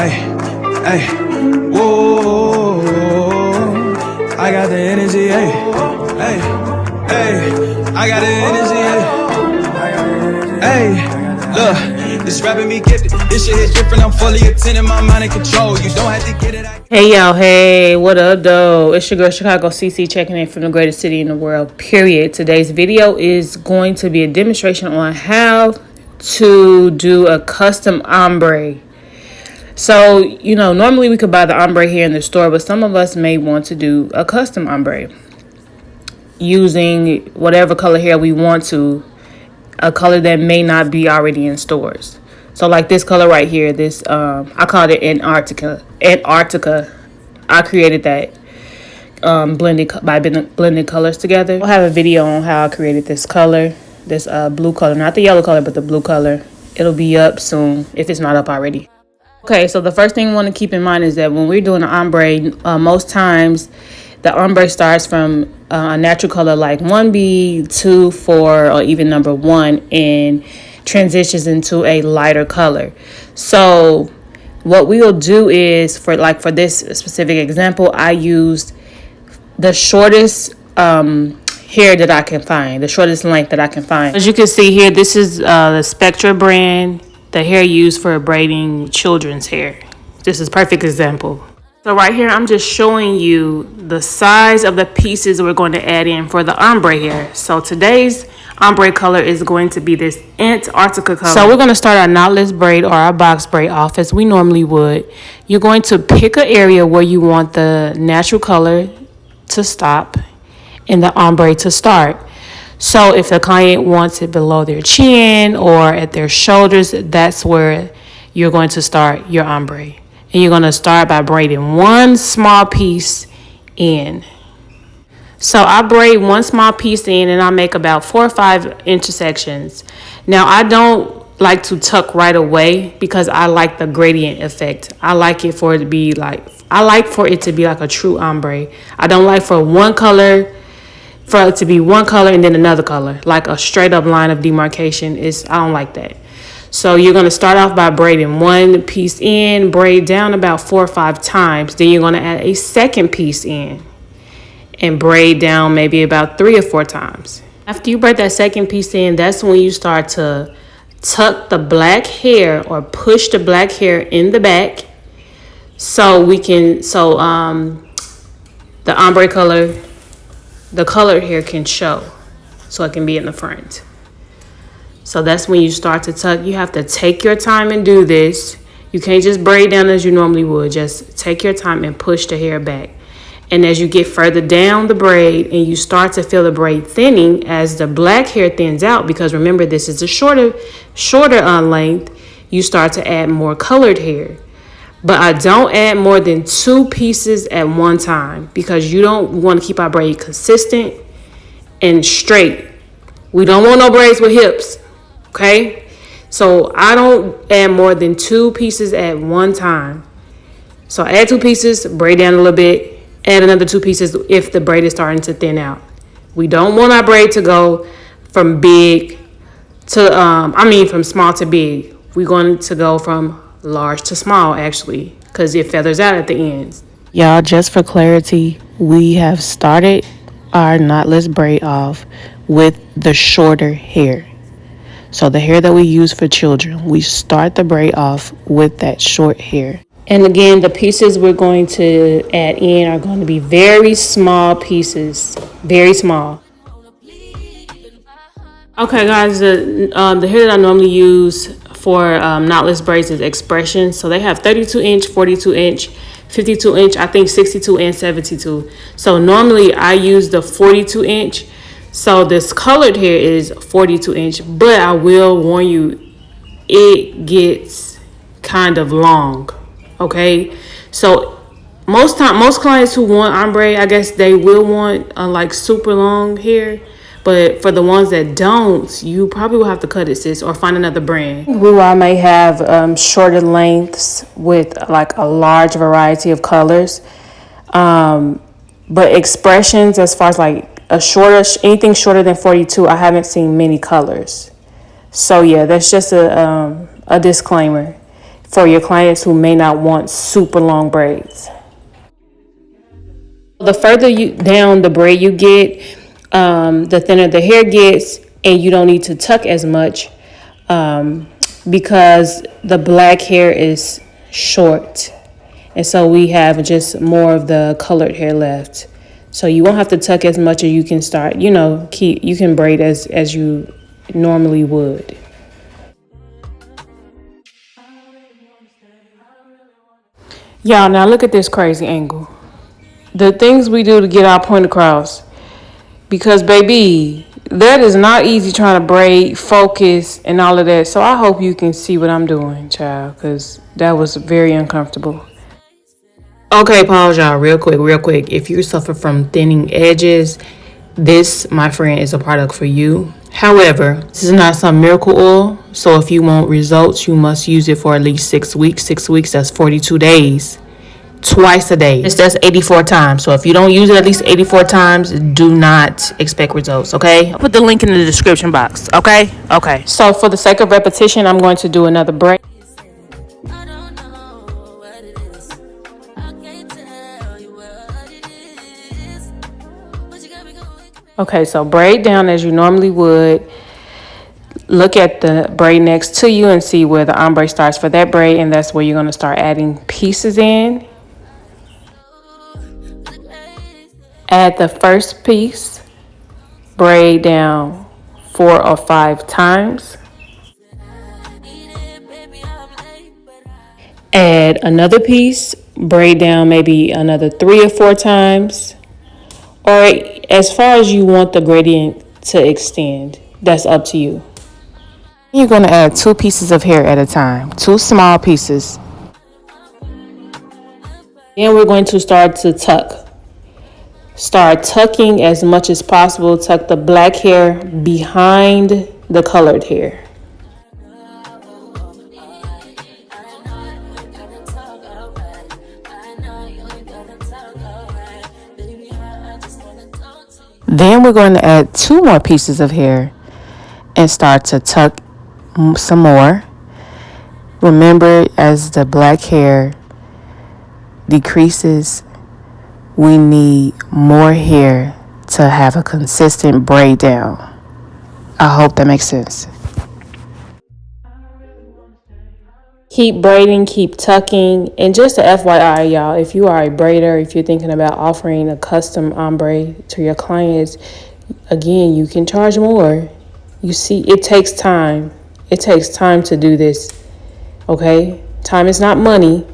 Hey, whoa, I got the energy, hey, I got the energy, hey, look, this rapping me gifted, this shit is different, I'm fully attending, my mind in control, you don't have to get it. Hey y'all, hey, what up though? It's your girl Chicago CC checking in from the greatest city in the world, period. Today's video is going to be a demonstration on how to do a custom ombre. So, you know, normally we could buy the ombre here in the store, but some of us may want to do a custom ombre using whatever color hair we want to, a color that may not be already in stores. So like this color right here, this I called it Antarctica. I created that blending colors together. I'll have a video on how I created this color, this blue color, not the yellow color, but the blue color. It'll be up soon if it's not up already. Okay, so the first thing you want to keep in mind is that when we're doing an ombre, most times the ombre starts from a natural color like 1B, 2, 4, or even number 1, and transitions into a lighter color. So what we'll do is, for this specific example, I used the shortest hair that I can find, the shortest length that I can find. As you can see here, this is the Spectra brand, the hair used for braiding children's hair. This is a perfect example. So right here, I'm just showing you the size of the pieces we're going to add in for the ombre hair. So today's ombre color is going to be this Antarctica color. So we're going to start our knotless braid or our box braid off as we normally would. You're going to pick an area where you want the natural color to stop and the ombre to start. So if the client wants it below their chin or at their shoulders, that's where you're going to start your ombre. And you're going to start by braiding one small piece in. So I braid one small piece in and I make about 4 or 5 intersections. Now I don't like to tuck right away because I like the gradient effect. I like it for it to be like, a true ombre. I don't like for it to be one color and then another color, like a straight up line of demarcation. I don't like that. So you're going to start off by braiding one piece in, braid down about 4 or 5 times. Then you're going to add a second piece in and braid down maybe about 3 or 4 times. After you braid that second piece in, that's when you start to tuck the black hair or push the black hair in the back so the ombre color, the colored hair can show, so it can be in the front. So that's when you start to tuck. You have to take your time and do this. You can't just braid down as you normally would. Just take your time and push the hair back. And as you get further down the braid and you start to feel the braid thinning as the black hair thins out, because remember this is a shorter length, you start to add more colored hair. But I don't add more than 2 pieces at one time because you don't want to keep our braid consistent and straight. We don't want no braids with hips, okay? So I don't add more than 2 pieces at one time. So I add 2 pieces, braid down a little bit, add another 2 pieces if the braid is starting to thin out. We don't want our braid to go from big to, from small to big. We're going to go from large to small, actually, because it feathers out at the ends. Y'all, just for clarity, we have started our knotless braid off with the shorter hair. So the hair that we use for children, we start the braid off with that short hair. And again, the pieces we're going to add in are going to be very small pieces, very small. Okay, guys, the hair that I normally use for knotless braids is Expression. So they have 32 inch, 42 inch, 52 inch, I think 62 and 72. So normally I use the 42 inch. So this colored hair is 42 inch, but I will warn you, it gets kind of long. Okay, so most clients who want ombre, I guess they will want like super long hair. But for the ones that don't, you probably will have to cut it, sis, or find another brand. I may have shorter lengths with like a large variety of colors. But Expressions, as far as like anything shorter than 42, I haven't seen many colors. So yeah, that's just a disclaimer. for your clients who may not want super long braids. The further you down the braid you get, the thinner the hair gets, and you don't need to tuck as much because the black hair is short, and so we have just more of the colored hair left. So you won't have to tuck as much, or you can start, you can braid as you normally would. Y'all, now look at this crazy angle. The things we do to get our point across. Because, baby, that is not easy trying to braid, focus, and all of that. So I hope you can see what I'm doing, child, because that was very uncomfortable. Okay, pause, y'all, real quick. If you suffer from thinning edges, this, my friend, is a product for you. However, this is not some miracle oil. So if you want results, you must use it for at least 6 weeks. 6 weeks, that's 42 days. Twice a day. That's 84 times. So if you don't use it at least 84 times, do not expect results, okay? I'll put the link in the description box, okay? Okay. So for the sake of repetition, I'm going to do another braid. Okay, so braid down as you normally would. Look at the braid next to you and see where the ombre starts for that braid, and that's where you're going to start adding pieces in. Add the first piece, braid down 4 or 5 times. Add another piece, braid down maybe another 3 or 4 times, or as far as you want the gradient to extend. That's up to you. You're going to add 2 pieces of hair at a time, 2 small pieces. Then we're going to start to tuck. Start tucking as much as possible. Tuck the black hair behind the colored hair. Then we're going to add 2 more pieces of hair and start to tuck some more. Remember, as the black hair decreases, we need more hair to have a consistent braid down. I hope that makes sense. Keep braiding, keep tucking. And just a FYI, y'all, if you are a braider, if you're thinking about offering a custom ombre to your clients, again, you can charge more. You see, it takes time. It takes time to do this, okay? Time is not money.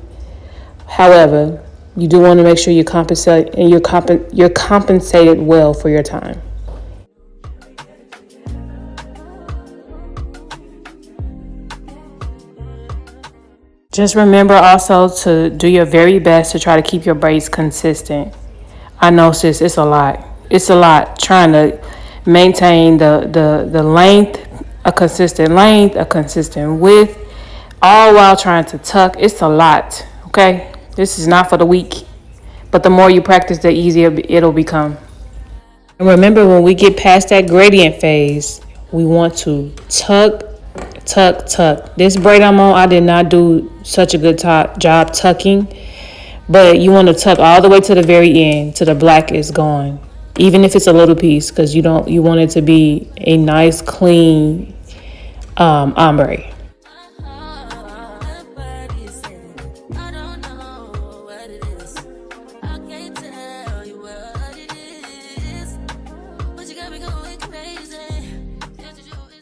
However, you do want to make sure you compensate and you're compensated well for your time. Just remember also to do your very best to try to keep your braids consistent. I know, sis, it's a lot. It's a lot trying to maintain the length, a consistent length, a consistent width, all while trying to tuck. It's a lot, okay? This is not for the weak, but the more you practice, the easier it'll become. And remember, when we get past that gradient phase, we want to tuck. This braid I'm on, I did not do such a good job tucking, but you want to tuck all the way to the very end, till the black is gone, even if it's a little piece, because you want it to be a nice, clean ombre.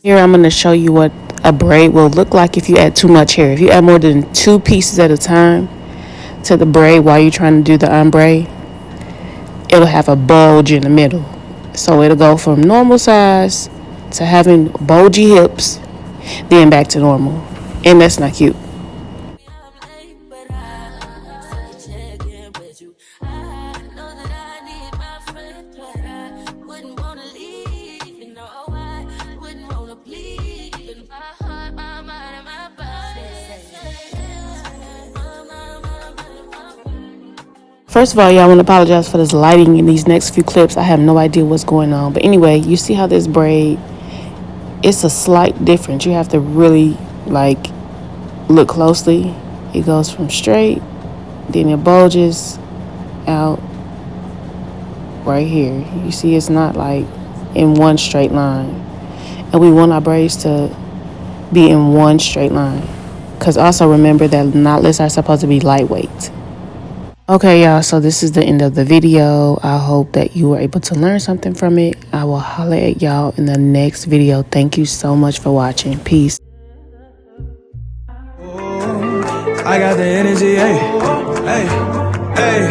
Here I'm going to show you what a braid will look like if you add too much hair. If you add more than 2 pieces at a time to the braid while you're trying to do the ombre, it'll have a bulge in the middle. So it'll go from normal size to having bulgy hips, then back to normal. And that's not cute. First of all, y'all, I want to apologize for this lighting in these next few clips. I have no idea what's going on. But anyway, you see how this braid, it's a slight difference. You have to really, look closely. It goes from straight, then it bulges out right here. You see, it's not like in one straight line. And we want our braids to be in one straight line. Because also remember that knotless are supposed to be lightweight. Okay, y'all, so this is the end of the video. I hope that you were able to learn something from it. I will holler at y'all in the next video. Thank you so much for watching. Peace. I got the energy, hey, hey, hey.